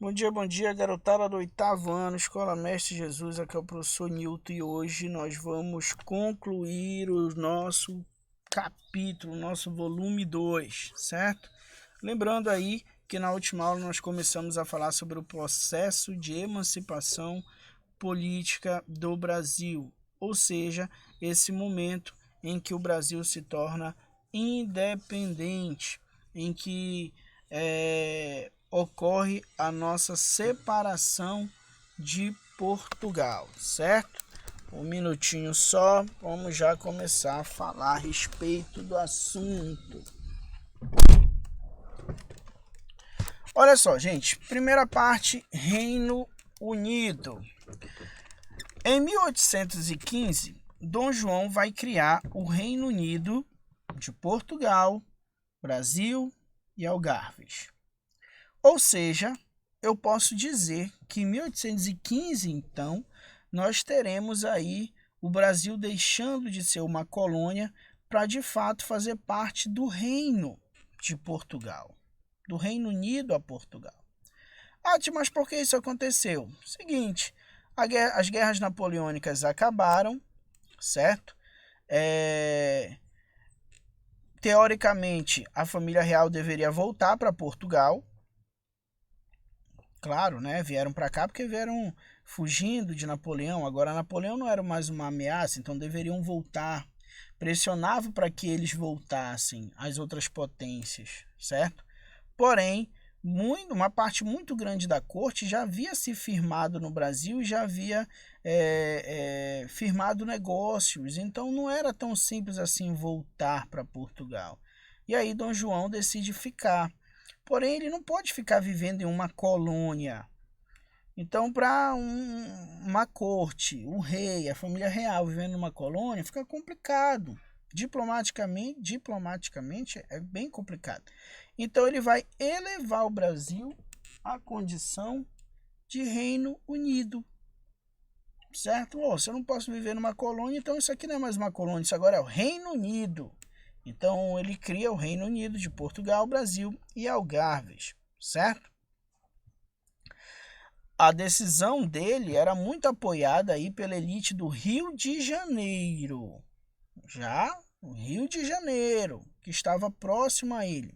Bom dia, garotada do 8º ano, Escola Mestre Jesus, aqui é o professor Newton e hoje nós vamos concluir o nosso capítulo, nosso volume 2, certo? Lembrando aí que na última aula nós começamos a falar sobre o processo de emancipação política do Brasil, ou seja, esse momento em que o Brasil se torna independente, em que ocorre a nossa separação de Portugal, certo? Um minutinho só, vamos já começar a falar a respeito do assunto. Olha só, gente, primeira parte, Reino Unido. Em 1815, Dom João vai criar o Reino Unido de Portugal, Brasil e Algarves. Ou seja, eu posso dizer que em 1815, então, nós teremos aí o Brasil deixando de ser uma colônia para, de fato, fazer parte do Reino de Portugal, do Reino Unido a Portugal. Mas por que isso aconteceu? Seguinte, as guerras napoleônicas acabaram, certo? Teoricamente, a família real deveria voltar para Portugal. Claro, né? Vieram para cá porque vieram fugindo de Napoleão. Agora, Napoleão não era mais uma ameaça, então deveriam voltar. Pressionavam para que eles voltassem, as outras potências, certo? Porém, uma parte muito grande da corte já havia se firmado no Brasil e já havia firmado negócios. Então, não era tão simples assim voltar para Portugal. E aí, Dom João decide ficar. Porém, ele não pode ficar vivendo em uma colônia. Então, para uma corte, o rei, a família real vivendo em uma colônia, fica complicado. Diplomaticamente é bem complicado. Então, ele vai elevar o Brasil à condição de Reino Unido. Certo? Se eu não posso viver numa colônia, então isso aqui não é mais uma colônia, isso agora é o Reino Unido. Então, ele cria o Reino Unido de Portugal, Brasil e Algarves, certo? A decisão dele era muito apoiada aí pela elite do Rio de Janeiro. Já o Rio de Janeiro, que estava próximo a ele.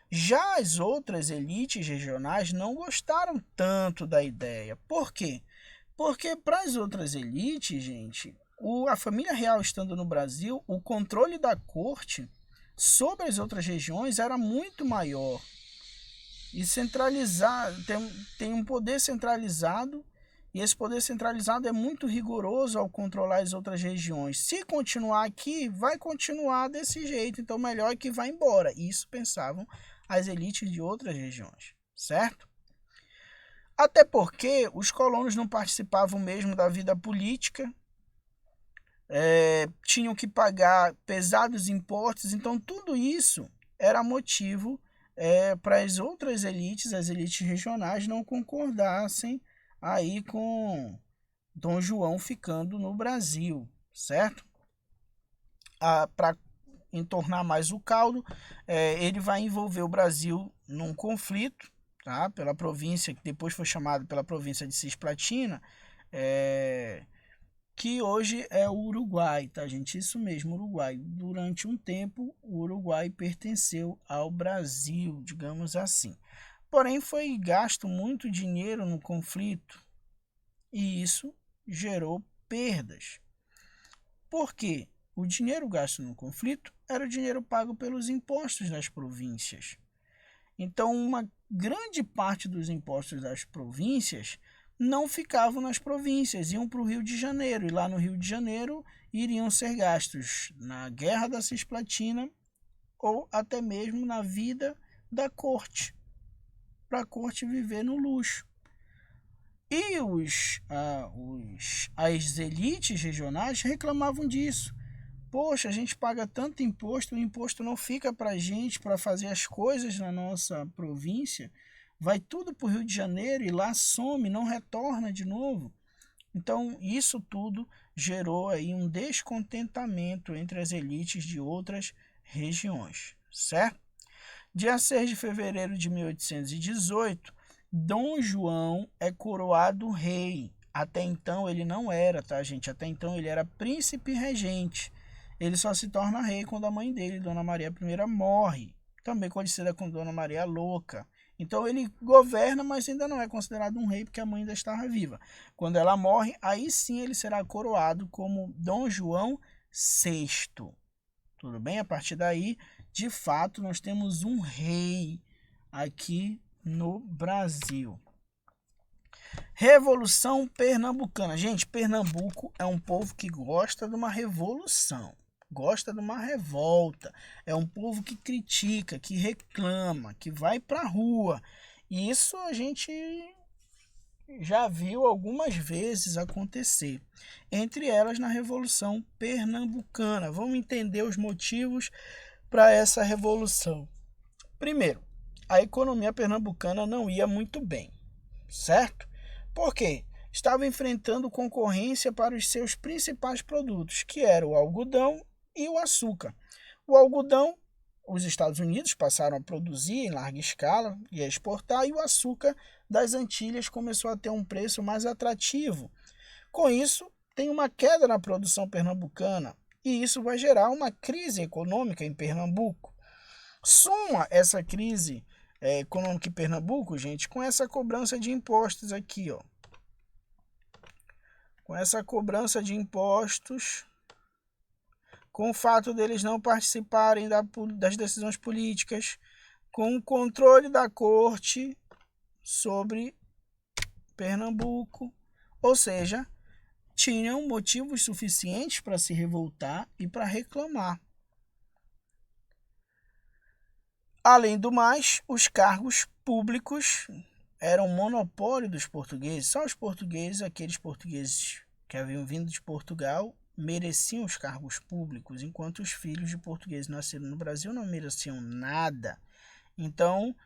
Já as outras elites regionais não gostaram tanto da ideia. Por quê? Porque para as outras elites, gente, a família real estando no Brasil, o controle da corte sobre as outras regiões era muito maior. E tem um poder centralizado, e esse poder centralizado é muito rigoroso ao controlar as outras regiões. Se continuar aqui, vai continuar desse jeito, então melhor é que vá embora. Isso pensavam as elites de outras regiões, certo? Até porque os colonos não participavam mesmo da vida política, tinham que pagar pesados impostos, então tudo isso era motivo para as outras elites, as elites regionais, não concordassem aí com Dom João ficando no Brasil, certo? Para entornar mais o caldo, ele vai envolver o Brasil num conflito, tá? Pela província, que depois foi chamada pela província de Cisplatina, que hoje é o Uruguai, tá, gente? Isso mesmo, Uruguai. Durante um tempo, o Uruguai pertenceu ao Brasil, digamos assim. Porém, foi gasto muito dinheiro no conflito e isso gerou perdas. Por quê? O dinheiro gasto no conflito era o dinheiro pago pelos impostos das províncias. Então, uma grande parte dos impostos das províncias não ficavam nas províncias, iam para o Rio de Janeiro. E lá no Rio de Janeiro iriam ser gastos na Guerra da Cisplatina ou até mesmo na vida da corte, para a corte viver no luxo. E as elites regionais reclamavam disso. Poxa, a gente paga tanto imposto, o imposto não fica para a gente para fazer as coisas na nossa província, vai tudo para o Rio de Janeiro e lá some, não retorna de novo. Então, isso tudo gerou aí um descontentamento entre as elites de outras regiões, certo? Dia 6 de fevereiro de 1818, Dom João é coroado rei. Até então ele não era, tá, gente? Até então ele era príncipe regente. Ele só se torna rei quando a mãe dele, Dona Maria I, morre. Também conhecida como Dona Maria Louca. Então ele governa, mas ainda não é considerado um rei porque a mãe ainda estava viva. Quando ela morre, aí sim ele será coroado como Dom João VI. Tudo bem? A partir daí, de fato, nós temos um rei aqui no Brasil. Revolução Pernambucana. Gente, Pernambuco é um povo que gosta de uma revolução, gosta de uma revolta. É um povo que critica, que reclama, que vai para a rua. E isso a gente já viu algumas vezes acontecer. Entre elas na Revolução Pernambucana. Vamos entender os motivos para essa revolução. Primeiro, a economia pernambucana não ia muito bem, certo? Por quê? Estava enfrentando concorrência para os seus principais produtos, que eram o algodão e o açúcar. O algodão, os Estados Unidos passaram a produzir em larga escala e a exportar, e o açúcar das Antilhas começou a ter um preço mais atrativo. Com isso, tem uma queda na produção pernambucana, e isso vai gerar uma crise econômica em Pernambuco. Soma essa crise econômica em Pernambuco, gente, com essa cobrança de impostos aqui, ó. Com essa cobrança de impostos, com o fato deles não participarem das decisões políticas, com o controle da corte sobre Pernambuco, ou seja, tinham motivos suficientes para se revoltar e para reclamar. Além do mais, os cargos públicos eram monopólio dos portugueses. Só os portugueses, aqueles portugueses que haviam vindo de Portugal, mereciam os cargos públicos, enquanto os filhos de portugueses nascidos no Brasil não mereciam nada. Então,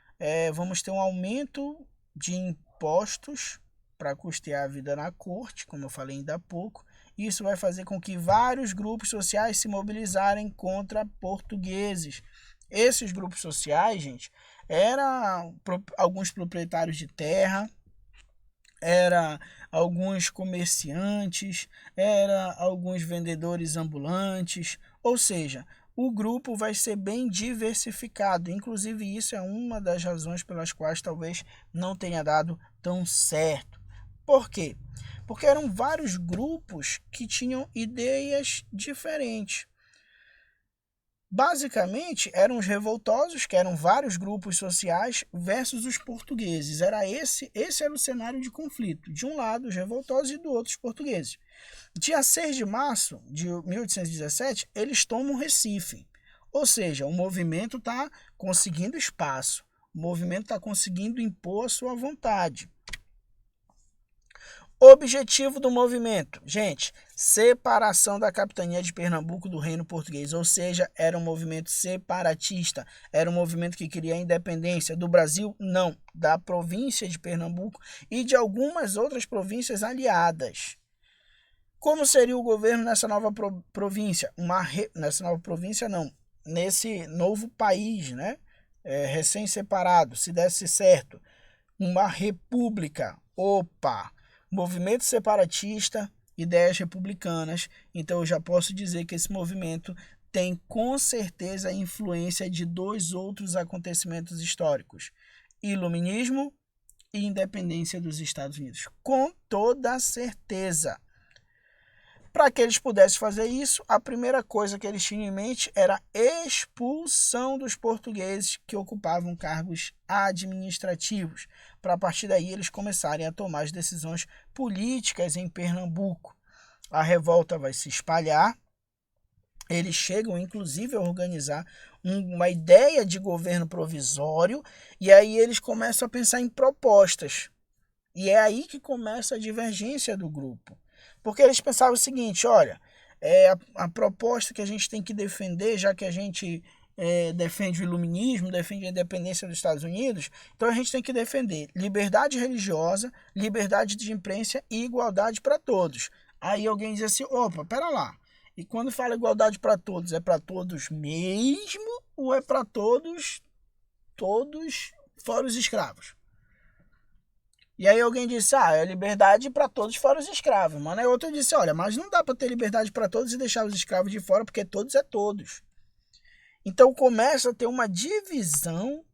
vamos ter um aumento de impostos para custear a vida na corte, como eu falei ainda há pouco. Isso vai fazer com que vários grupos sociais se mobilizarem contra portugueses. Esses grupos sociais, gente, eram alguns proprietários de terra, eram alguns comerciantes, eram alguns vendedores ambulantes, ou seja, o grupo vai ser bem diversificado. Inclusive, isso é uma das razões pelas quais talvez não tenha dado tão certo. Por quê? Porque eram vários grupos que tinham ideias diferentes. Basicamente, eram os revoltosos, que eram vários grupos sociais, versus os portugueses. Esse era o cenário de conflito. De um lado, os revoltosos e do outro, os portugueses. Dia 6 de março de 1817, eles tomam Recife. Ou seja, o movimento está conseguindo espaço. O movimento está conseguindo impor a sua vontade. Objetivo do movimento, gente, separação da capitania de Pernambuco do Reino Português, ou seja, era um movimento separatista, era um movimento que queria a independência do Brasil, não, da província de Pernambuco e de algumas outras províncias aliadas. Como seria o governo nessa nova província? Nessa nova província, não, nesse novo país, né? Recém-separado, se desse certo, uma república, movimento separatista, ideias republicanas. Então eu já posso dizer que esse movimento tem com certeza a influência de dois outros acontecimentos históricos: Iluminismo e independência dos Estados Unidos. Com toda certeza. Para que eles pudessem fazer isso, a primeira coisa que eles tinham em mente era a expulsão dos portugueses que ocupavam cargos administrativos, para a partir daí eles começarem a tomar as decisões políticas em Pernambuco. A revolta vai se espalhar, eles chegam inclusive a organizar uma ideia de governo provisório, e aí eles começam a pensar em propostas. E é aí que começa a divergência do grupo. Porque eles pensavam o seguinte: olha, a proposta que a gente tem que defender, já que a gente defende o iluminismo, defende a independência dos Estados Unidos, então a gente tem que defender liberdade religiosa, liberdade de imprensa e igualdade para todos. Aí alguém diz assim: opa, pera lá, e quando fala igualdade para todos, é para todos mesmo ou é para todos fora os escravos? E aí alguém disse, é liberdade para todos fora os escravos. Mano, aí outro disse, olha, mas não dá para ter liberdade para todos e deixar os escravos de fora, porque todos é todos. Então começa a ter uma divisão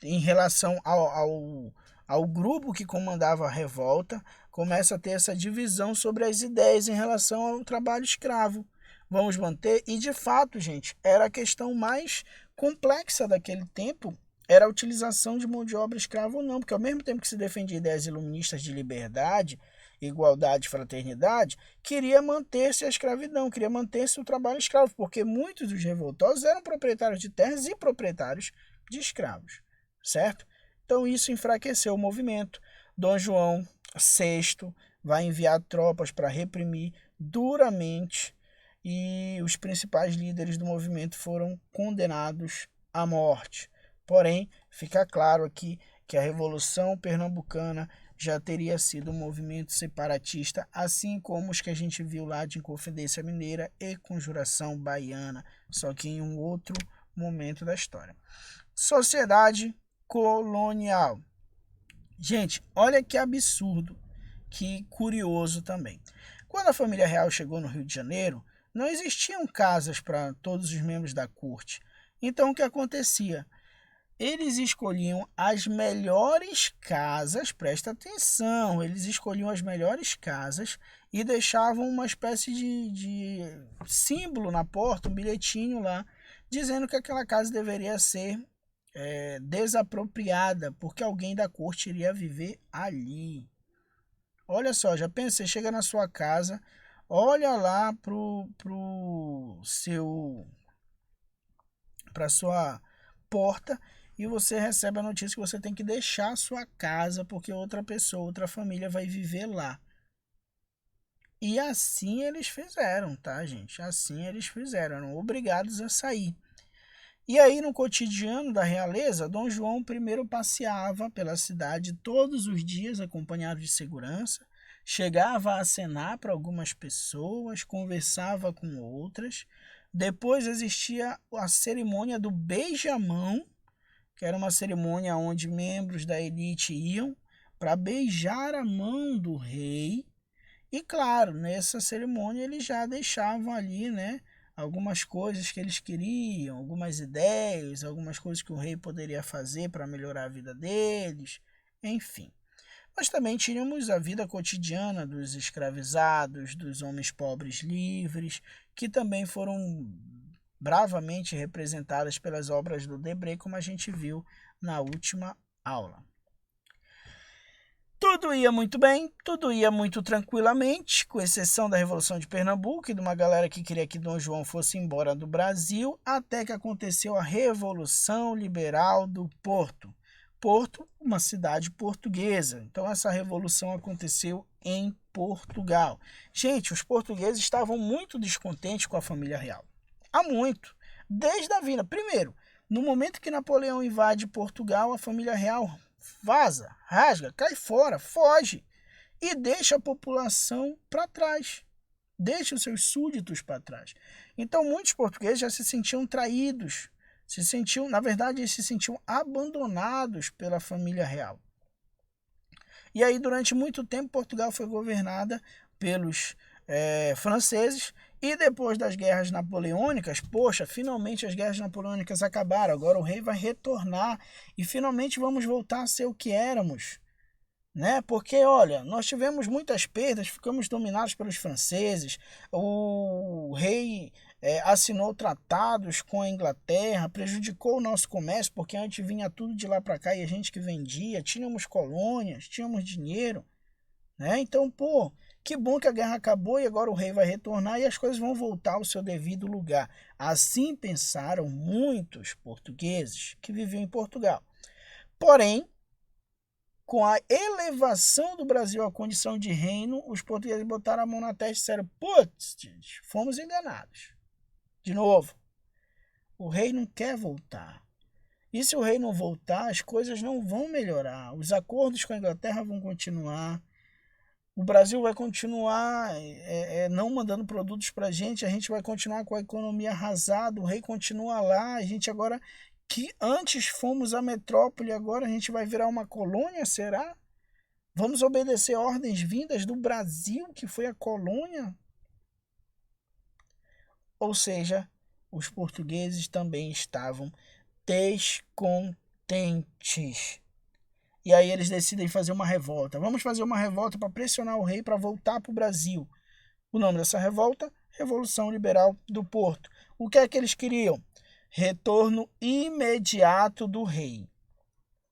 em relação ao grupo que comandava a revolta, começa a ter essa divisão sobre as ideias em relação ao trabalho escravo. Vamos manter? E de fato, gente, era a questão mais complexa daquele tempo, era a utilização de mão de obra escrava ou não, porque ao mesmo tempo que se defendia ideias iluministas de liberdade, igualdade e fraternidade, queria manter-se a escravidão, queria manter-se o trabalho escravo, porque muitos dos revoltosos eram proprietários de terras e proprietários de escravos, certo? Então isso enfraqueceu o movimento. Dom João VI vai enviar tropas para reprimir duramente e os principais líderes do movimento foram condenados à morte. Porém, fica claro aqui que a Revolução Pernambucana já teria sido um movimento separatista, assim como os que a gente viu lá de Inconfidência Mineira e Conjuração Baiana, só que em um outro momento da história. Sociedade colonial. Gente, olha que absurdo, que curioso também. Quando a família real chegou no Rio de Janeiro, não existiam casas para todos os membros da corte. Então o que acontecia? Eles escolhiam as melhores casas, presta atenção, eles escolhiam as melhores casas e deixavam uma espécie de símbolo na porta, um bilhetinho lá, dizendo que aquela casa deveria ser desapropriada, porque alguém da corte iria viver ali. Olha só, já pensei, chega na sua casa, olha lá para sua porta e você recebe a notícia que você tem que deixar a sua casa porque outra pessoa, outra família vai viver lá. E assim eles fizeram, tá, gente? Assim eles fizeram, eram obrigados a sair. E aí, no cotidiano da realeza, Dom João I passeava pela cidade todos os dias, acompanhado de segurança, chegava a acenar para algumas pessoas, conversava com outras. Depois existia a cerimônia do beijamão, que era uma cerimônia onde membros da elite iam para beijar a mão do rei. E claro, nessa cerimônia eles já deixavam ali, né, algumas coisas que eles queriam, algumas ideias, algumas coisas que o rei poderia fazer para melhorar a vida deles, enfim. Mas também tínhamos a vida cotidiana dos escravizados, dos homens pobres livres, que também foram bravamente representadas pelas obras do Debré, como a gente viu na última aula. Tudo ia muito bem, tudo ia muito tranquilamente, com exceção da Revolução de Pernambuco e de uma galera que queria que Dom João fosse embora do Brasil, até que aconteceu a Revolução Liberal do Porto. Porto, uma cidade portuguesa. Então essa revolução aconteceu em Portugal. Gente, os portugueses estavam muito descontentes com a família real. Há muito. Desde a vinda. Primeiro, no momento que Napoleão invade Portugal, a família real vaza, rasga, cai fora, foge e deixa a população para trás, deixa os seus súditos para trás. Então muitos portugueses já se sentiam traídos, na verdade, eles se sentiam abandonados pela família real. E aí durante muito tempo Portugal foi governada pelos franceses. E depois das guerras napoleônicas, poxa, finalmente as guerras napoleônicas acabaram, agora o rei vai retornar e finalmente vamos voltar a ser o que éramos, né? Porque, olha, nós tivemos muitas perdas, ficamos dominados pelos franceses, o rei assinou tratados com a Inglaterra, prejudicou o nosso comércio, porque antes vinha tudo de lá para cá e a gente que vendia, tínhamos colônias, tínhamos dinheiro, né? Então, pô, que bom que a guerra acabou e agora o rei vai retornar e as coisas vão voltar ao seu devido lugar. Assim pensaram muitos portugueses que viviam em Portugal. Porém, com a elevação do Brasil à condição de reino, os portugueses botaram a mão na testa e disseram: putz, fomos enganados. De novo, o rei não quer voltar. E se o rei não voltar, as coisas não vão melhorar. Os acordos com a Inglaterra vão continuar. O Brasil vai continuar não mandando produtos para a gente vai continuar com a economia arrasada, o rei continua lá, a gente agora que antes fomos a metrópole, agora a gente vai virar uma colônia, será? Vamos obedecer ordens vindas do Brasil, que foi a colônia? Ou seja, os portugueses também estavam descontentes. E aí eles decidem fazer uma revolta. Vamos fazer uma revolta para pressionar o rei para voltar para o Brasil. O nome dessa revolta, Revolução Liberal do Porto. O que é que eles queriam? Retorno imediato do rei.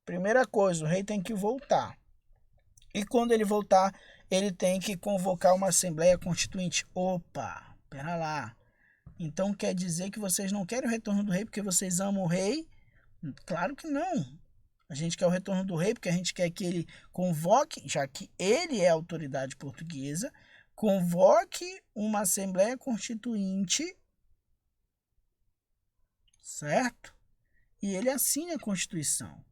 Primeira coisa, o rei tem que voltar. E quando ele voltar, ele tem que convocar uma Assembleia Constituinte. Opa, pera lá. Então quer dizer que vocês não querem o retorno do rei porque vocês amam o rei? Claro que não. A gente quer o retorno do rei porque a gente quer que ele convoque, já que ele é a autoridade portuguesa, convoque uma Assembleia Constituinte, certo? E ele assine a Constituição.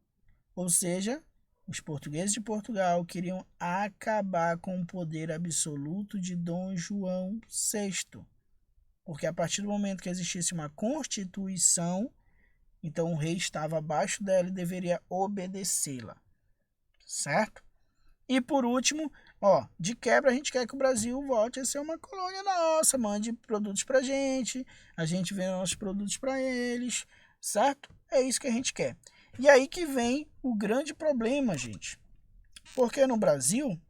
Ou seja, os portugueses de Portugal queriam acabar com o poder absoluto de Dom João VI. Porque a partir do momento que existisse uma Constituição, então o rei estava abaixo dela e deveria obedecê-la. Certo? E por último, de quebra a gente quer que o Brasil volte a ser uma colônia nossa, mande produtos pra gente, a gente vende nossos produtos para eles, certo? É isso que a gente quer. E aí que vem o grande problema, gente. Porque no Brasil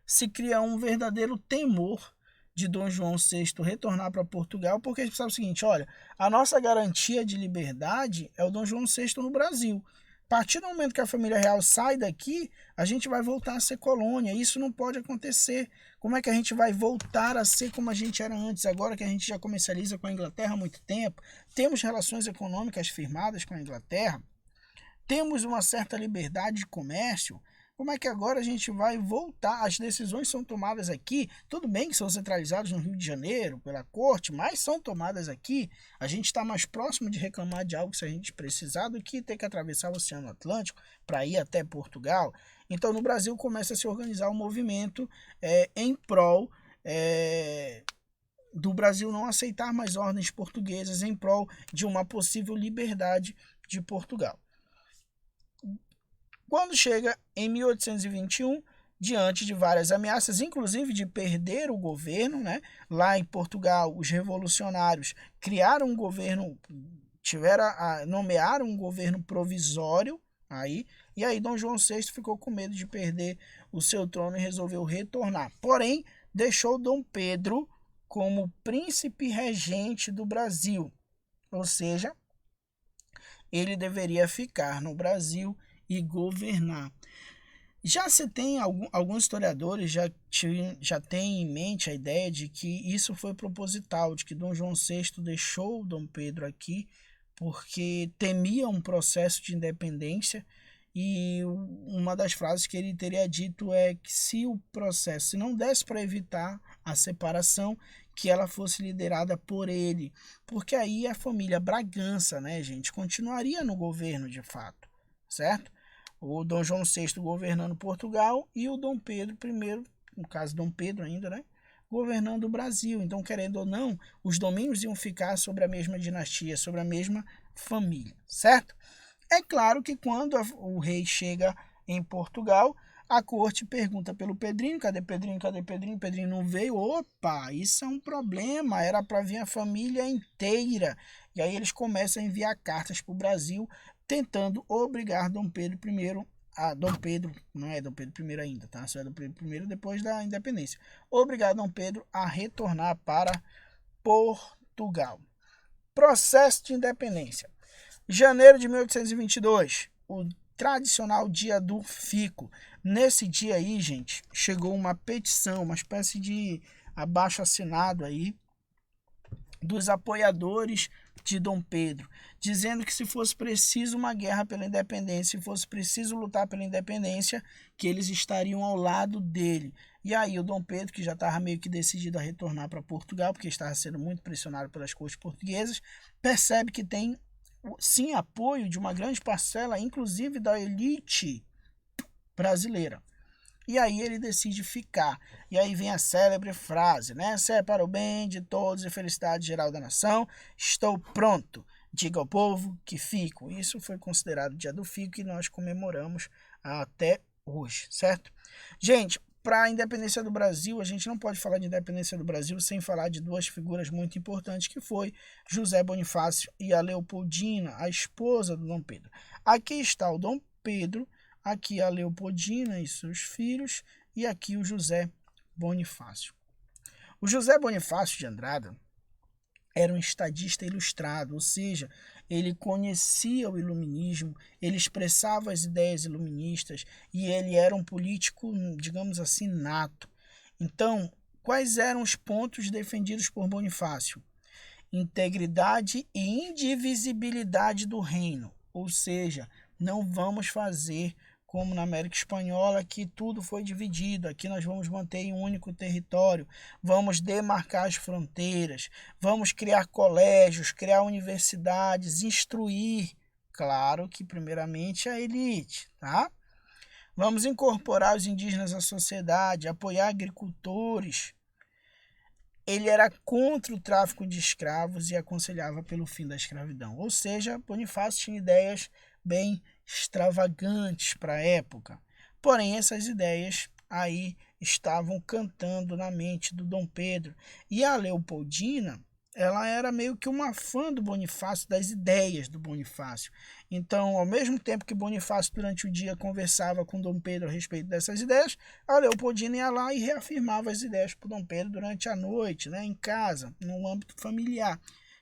se cria um verdadeiro temor de Dom João VI retornar para Portugal, porque a gente sabe o seguinte, olha, a nossa garantia de liberdade é o Dom João VI no Brasil. A partir do momento que a família real sai daqui, a gente vai voltar a ser colônia. Isso não pode acontecer. Como é que a gente vai voltar a ser como a gente era antes, agora que a gente já comercializa com a Inglaterra há muito tempo, temos relações econômicas firmadas com a Inglaterra, temos uma certa liberdade de comércio? Como é que agora a gente vai voltar? As decisões são tomadas aqui, tudo bem que são centralizadas no Rio de Janeiro, pela corte, mas são tomadas aqui. A gente está mais próximo de reclamar de algo se a gente precisar do que ter que atravessar o Oceano Atlântico para ir até Portugal. Então, no Brasil, começa a se organizar um movimento em prol do Brasil não aceitar mais ordens portuguesas, em prol de uma possível liberdade de Portugal. Quando chega em 1821, diante de várias ameaças, inclusive de perder o governo, né? Lá em Portugal, os revolucionários criaram um governo, nomearam um governo provisório, e aí Dom João VI ficou com medo de perder o seu trono e resolveu retornar. Porém, deixou Dom Pedro como príncipe regente do Brasil, ou seja, ele deveria ficar no Brasil e governar. Já se tem alguns historiadores já têm em mente a ideia de que isso foi proposital, de que Dom João VI deixou Dom Pedro aqui porque temia um processo de independência, e uma das frases que ele teria dito é que se o processo se não desse para evitar a separação, que ela fosse liderada por ele, porque aí a família Bragança, né, gente, continuaria no governo de fato, certo? O Dom João VI governando Portugal e o Dom Pedro I, no caso Dom Pedro ainda, né, governando o Brasil. Então, querendo ou não, os domínios iam ficar sobre a mesma dinastia, sobre a mesma família, certo? É claro que quando o rei chega em Portugal, a corte pergunta pelo Pedrinho, cadê Pedrinho, cadê Pedrinho? Pedrinho não veio. Opa, isso é um problema, era para vir a família inteira. E aí eles começam a enviar cartas para o Brasil, tentando obrigar Dom Pedro I, Dom Pedro, não é Dom Pedro I ainda, tá? Só é Dom Pedro I depois da independência. Obrigar Dom Pedro a retornar para Portugal. Processo de independência. Janeiro de 1822, o tradicional dia do fico. Nesse dia aí, gente, chegou uma petição, uma espécie de abaixo-assinado aí dos apoiadores de Dom Pedro, dizendo que se fosse preciso uma guerra pela independência, se fosse preciso lutar pela independência, que eles estariam ao lado dele. E aí o Dom Pedro, que já estava meio que decidido a retornar para Portugal, porque estava sendo muito pressionado pelas cortes portuguesas, percebe que tem sim apoio de uma grande parcela, inclusive da elite brasileira. E aí ele decide ficar. E aí vem a célebre frase, né? Se é para o bem de todos e felicidade geral da nação, estou pronto. Diga ao povo que fico. Isso foi considerado dia do fico e nós comemoramos até hoje, certo? Gente, para a independência do Brasil, a gente não pode falar de independência do Brasil sem falar de duas figuras muito importantes, que foi José Bonifácio e a Leopoldina, a esposa do Dom Pedro. Aqui está o Dom Pedro, aqui a Leopoldina e seus filhos, e aqui o José Bonifácio. O José Bonifácio de Andrada era um estadista ilustrado, ou seja, ele conhecia o iluminismo, ele expressava as ideias iluministas e ele era um político, digamos assim, nato. Então, quais eram os pontos defendidos por Bonifácio? Integridade e indivisibilidade do reino, ou seja, não vamos fazer como na América Espanhola, que tudo foi dividido. Aqui nós vamos manter um único território, vamos demarcar as fronteiras, vamos criar colégios, criar universidades, instruir, claro que primeiramente a elite, tá? Vamos incorporar os indígenas à sociedade, apoiar agricultores. Ele era contra o tráfico de escravos e aconselhava pelo fim da escravidão. Ou seja, Bonifácio tinha ideias bem extravagantes para a época. Porém, essas ideias aí estavam cantando na mente do Dom Pedro. E a Leopoldina, ela era meio que uma fã do Bonifácio, das ideias do Bonifácio. Então, ao mesmo tempo que Bonifácio durante o dia conversava com Dom Pedro a respeito dessas ideias, a Leopoldina ia lá e reafirmava as ideias para Dom Pedro durante a noite, né, em casa, no âmbito familiar.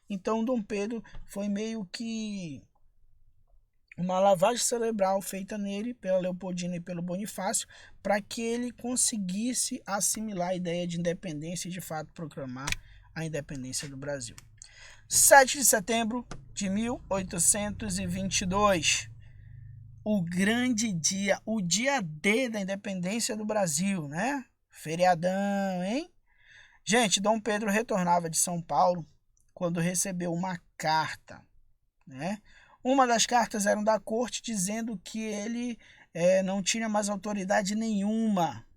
Então, Dom Pedro foi meio que uma lavagem cerebral feita nele pela Leopoldina e pelo Bonifácio para que ele conseguisse assimilar a ideia de independência e de fato proclamar a independência do Brasil. 7 de setembro de 1822, o grande dia, o dia D da independência do Brasil, né? Feriadão, hein? Gente, Dom Pedro retornava de São Paulo quando recebeu uma carta, né? Uma das cartas era da corte dizendo que ele não tinha mais autoridade nenhuma.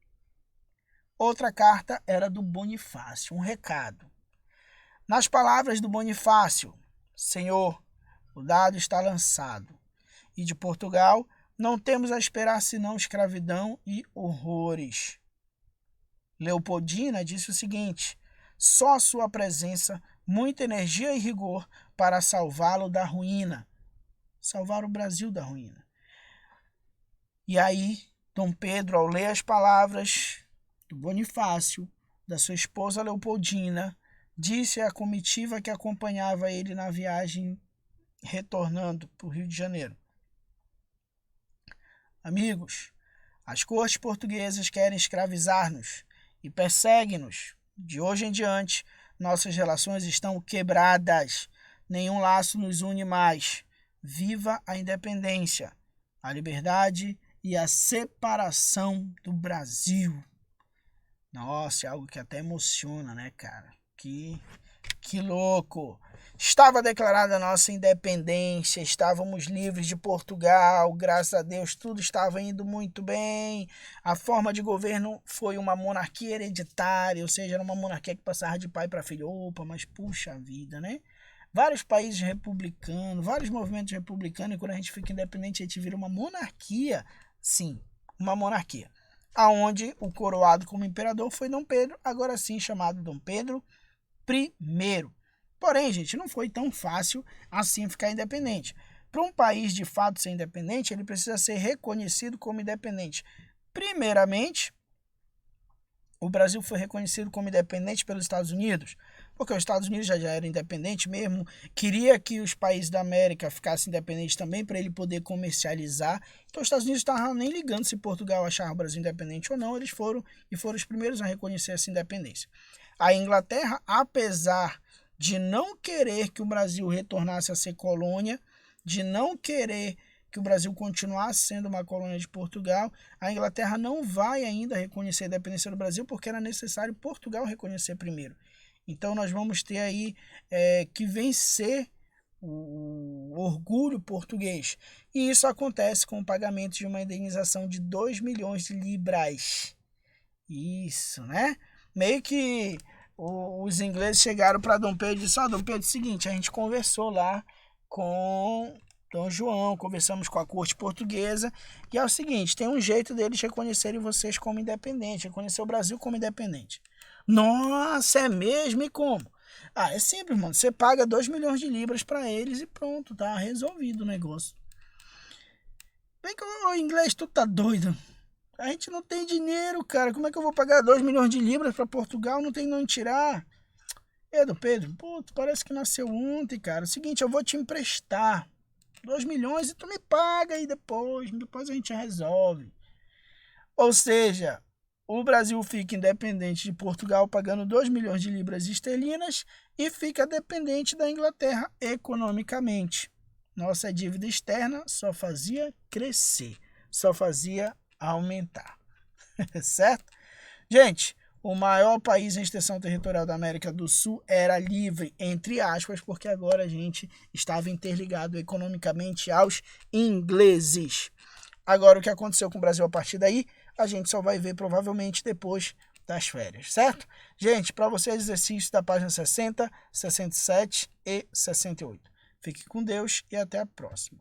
Outra carta era do Bonifácio, um recado. Nas palavras do Bonifácio: Senhor, o dado está lançado, e de Portugal não temos a esperar senão escravidão e horrores. Leopoldina disse o seguinte: só sua presença, muita energia e rigor para salvá-lo da ruína, salvar o Brasil da ruína. E aí, Dom Pedro, ao ler as palavras do Bonifácio, da sua esposa Leopoldina, disse à comitiva que acompanhava ele na viagem retornando para o Rio de Janeiro: amigos, as cortes portuguesas querem escravizar-nos e perseguem-nos. De hoje em diante, nossas relações estão quebradas. Nenhum laço nos une mais. Viva a independência, a liberdade e a separação do Brasil. Nossa, é algo que até emociona, né, cara? Que louco! Estava declarada a nossa independência, estávamos livres de Portugal, graças a Deus tudo estava indo muito bem. A forma de governo foi uma monarquia hereditária, ou seja, era uma monarquia que passava de pai para filho. Opa, mas puxa vida, né? Vários países republicanos, vários movimentos republicanos, e quando a gente fica independente, a gente vira uma monarquia. Sim, uma monarquia. Aonde o coroado como imperador foi Dom Pedro, agora sim chamado Dom Pedro I. Porém, gente, não foi tão fácil assim ficar independente. Para um país de fato ser independente, ele precisa ser reconhecido como independente. Primeiramente, o Brasil foi reconhecido como independente pelos Estados Unidos, porque os Estados Unidos já era independente mesmo, queria que os países da América ficassem independentes também para ele poder comercializar. Então os Estados Unidos estavam nem ligando se Portugal achava o Brasil independente ou não, eles foram os primeiros a reconhecer essa independência. A Inglaterra, apesar de não querer que o Brasil retornasse a ser colônia, de não querer que o Brasil continuasse sendo uma colônia de Portugal, a Inglaterra não vai ainda reconhecer a independência do Brasil porque era necessário Portugal reconhecer primeiro. Então nós vamos ter aí que vencer o orgulho português. E isso acontece com o pagamento de uma indenização de 2 milhões de libras. Isso, né? Meio que os ingleses chegaram para Dom Pedro e disseram: Dom Pedro, é o seguinte, a gente conversou lá com Dom João, conversamos com a corte portuguesa, e é o seguinte, tem um jeito deles reconhecerem vocês como independente, reconhecer o Brasil como independente. Nossa, é mesmo? E como? Ah, é simples, mano. Você paga 2 milhões de libras para eles e pronto, tá resolvido o negócio. Vem que o inglês, tu tá doido. A gente não tem dinheiro, cara. Como é que eu vou pagar 2 milhões de libras para Portugal? Não tem onde tirar. Pedro, pô, tu parece que nasceu ontem, cara. É o seguinte, eu vou te emprestar 2 milhões e tu me paga aí depois a gente resolve. Ou seja, o Brasil fica independente de Portugal pagando 2 milhões de libras esterlinas e fica dependente da Inglaterra economicamente. Nossa dívida externa só fazia crescer, só fazia aumentar, certo? Gente, o maior país em extensão territorial da América do Sul era livre, entre aspas, porque agora a gente estava interligado economicamente aos ingleses. Agora, o que aconteceu com o Brasil a partir daí, a gente só vai ver provavelmente depois das férias, certo? Gente, para vocês, exercícios da página 60, 67 e 68. Fique com Deus e até a próxima.